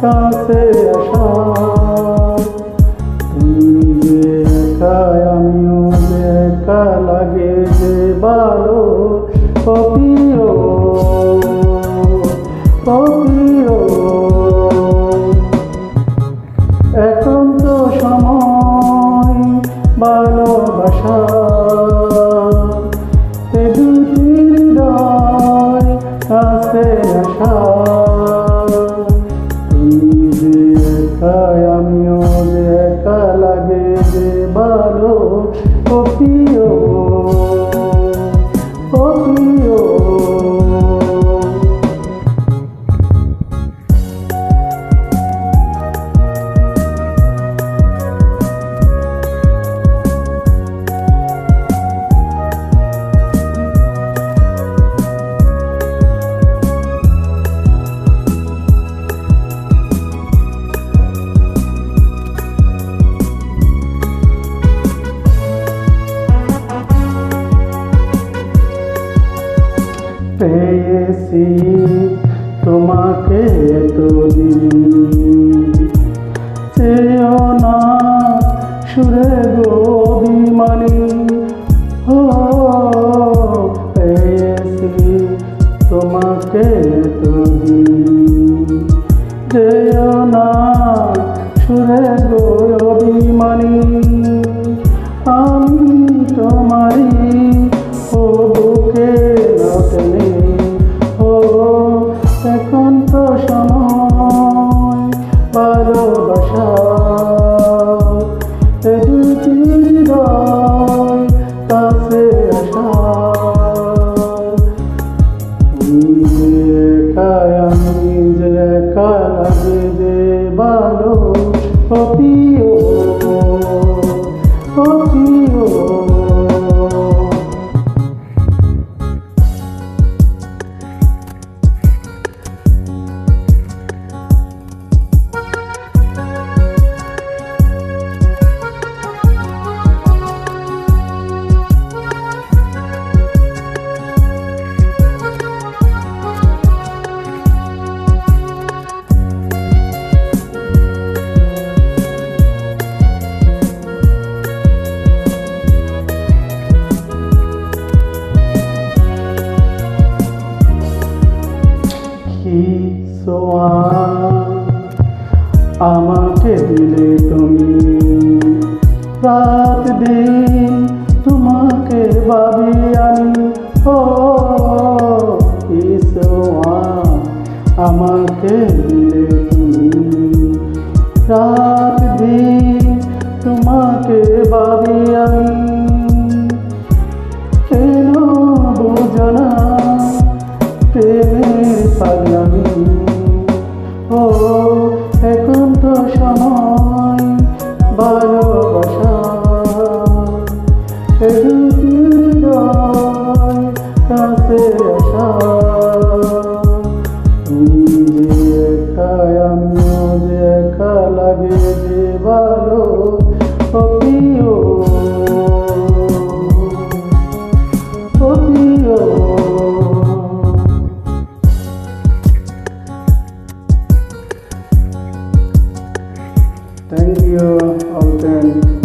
কাছে আসা। তুমি যে একা আমিও যে একা লাগে যে ভালো। ও প্রিয়, ও প্রিয়, এখন তো সময় ভালোবাসা। এ দুটি হৃদয় কাছে আসা। তুমি যে একা আমিও যে একা লাগে যে ভালো। ও প্রিয়, ও প্রিয়, পেয়েছি তোমাকে এতদিন। চেয়েও না সুরে গো অভিমানী। ও পেয়েছি তোমাকে এতদিন। চেয়েও না সুরে গো অভিমানী। আমি তোমারই ও বুকে লটলে। ও এখন তো সময় ভালোবাসা। এ দুটি হৃদয় কাছে আসা। তুমি যে একা আমি যে একা লাগে যে ভালো। ও প্রিয়, ও প্রিয়, আমাকে দিলে তুমি রাত দিন তোমাকে ভাবি আমি। ও আমাকে দিলে তুমি রাত দিন তোমাকে ভাবি আমি। কেন বুঝো না প্রেমের পাগলামি। ও এখন তো সময় ভালোবাসা। এ দুটি হৃদয় কাছে আসা। তুমি যে একা আমিও যে একা লাগে যে ভালো। ও প্রিয়, ও প্রিয়। Thank you, all friends.